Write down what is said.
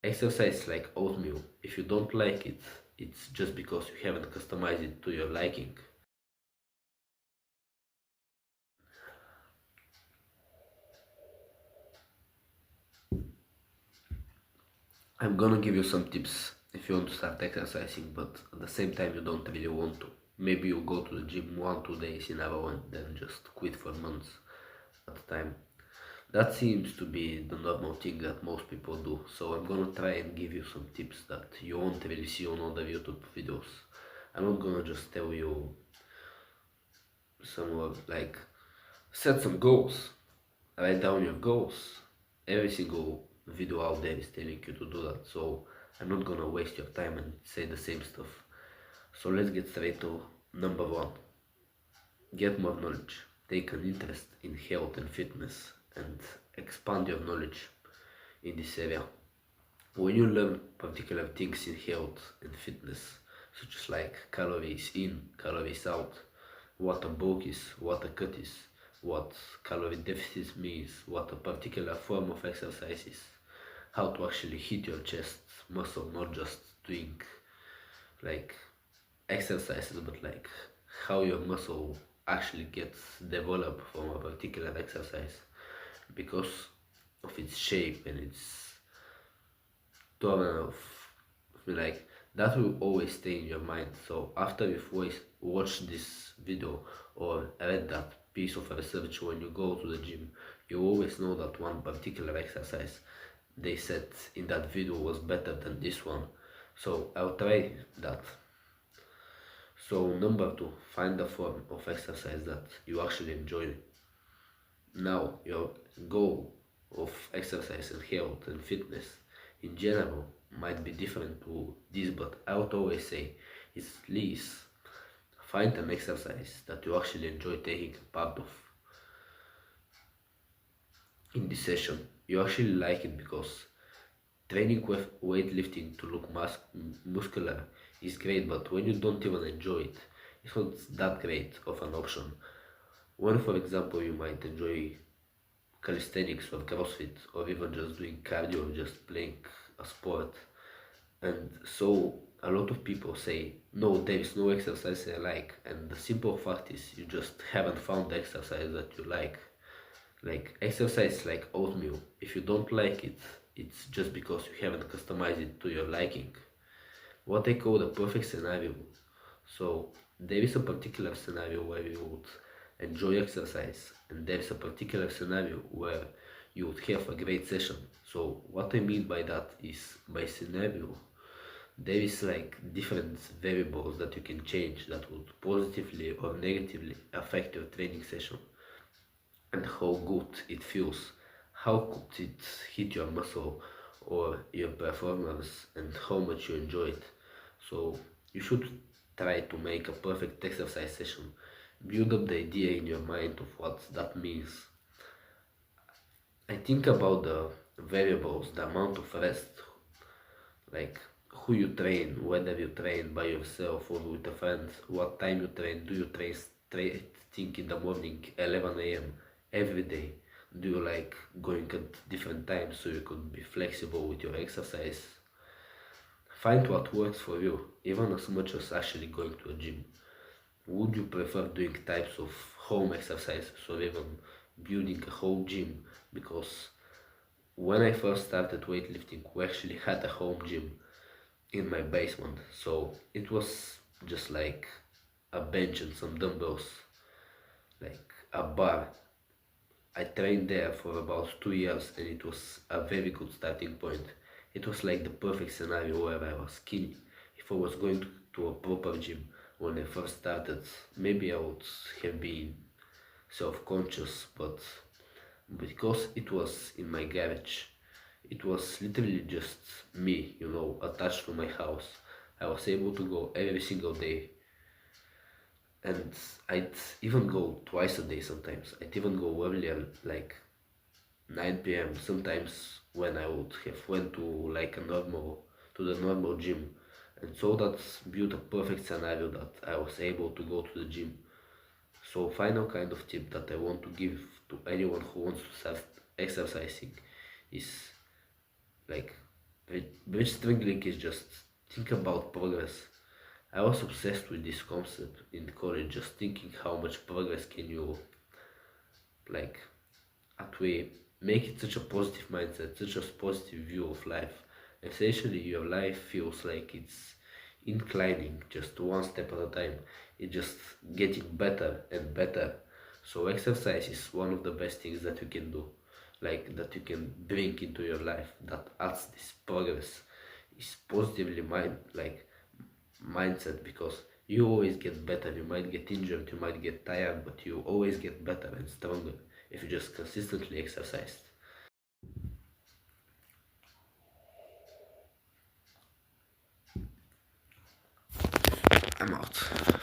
Exercise like oatmeal. If you don't like it, it's just because you haven't customized it to your liking. I'm gonna give you some tips if you want to start exercising, but at the same time you don't really want to. Maybe you go to the gym 1 2 days in a row and then just quit for months at a time. That seems to be the normal thing that most people do. So I'm gonna try and give you some tips that you won't really see on other YouTube videos. I'm not gonna just tell you some like set some goals, write down your goals. Every single video out there is telling you to do that. So I'm not gonna waste your time and say the same stuff. So let's get straight to number one. Get more knowledge. Take an interest in health and fitness and expand your knowledge in this area. When you learn particular things in health and fitness, such as like calories in, calories out, what a bulk is, what a cut is, what calorie deficit means, what a particular form of exercise is, how to actually hit your chest muscle, not just doing like exercises, but like how your muscle actually gets developed from a particular exercise because of its shape and its tone of like that will always stay in your mind. So after you've watched this video or read that piece of research, when you go to the gym, you always know that one particular exercise they said in that video was better than this one. So I'll try that. So number two, find a form of exercise that you actually enjoy. Now your goal of exercise and health and fitness in general might be different to this, but I would always say is at least find an exercise that you actually enjoy taking part of in this session. You actually like it because training with weightlifting to look muscular is great, but when you don't even enjoy it, it's not that great of an option. When, for example, you might enjoy calisthenics or CrossFit or even just doing cardio or just playing a sport. And so a lot of people say, no, there is no exercise I like. And the simple fact is you just haven't found the exercise that you like. Like exercise like oatmeal. If you don't like it, it's just because you haven't customized it to your liking. What I call the perfect scenario. So there is a particular scenario where you would enjoy exercise, and there is a particular scenario where you would have a great session. So what I mean by that is by scenario, there is like different variables that you can change that would positively or negatively affect your training session and how good it feels, how could it hit your muscle or your performance and how much you enjoy it. So you should try to make a perfect exercise session. Build up the idea in your mind of what that means. I think about the variables, the amount of rest, like who you train, whether you train by yourself or with a friend, what time you train, do you train straight think in the morning, 11 a.m. every day? Do you like going at different times so you could be flexible with your exercise? Find what works for you, even as much as actually going to a gym. Would you prefer doing types of home exercises or even building a whole gym? Because when I first started weightlifting, we actually had a home gym in my basement. So it was just like a bench and some dumbbells, like a bar. I trained there for about 2 years and it was a very good starting point. It was like the perfect scenario where I was skinny. If I was going to a proper gym when I first started, maybe I would have been self-conscious, but because it was in my garage, it was literally just me, attached to my house. I was able to go every single day, and I'd even go twice a day sometimes. I'd even go earlier, like 9 p.m. sometimes when I would have went to like the normal gym. And so that's built a perfect scenario that I was able to go to the gym. So final kind of tip that I want to give to anyone who wants to start exercising is like Bench strength is just think about progress. I was obsessed with this concept in college, just thinking how much progress can you like at way make it such a positive mindset, such a positive view of life. Essentially, your life feels like it's inclining just one step at a time. It's just getting better and better. So exercise is one of the best things that you can do, like that you can bring into your life that adds this progress. Is positively mindset because you always get better. You might get injured, you might get tired, but you always get better and stronger if you just consistently exercise. I'm out.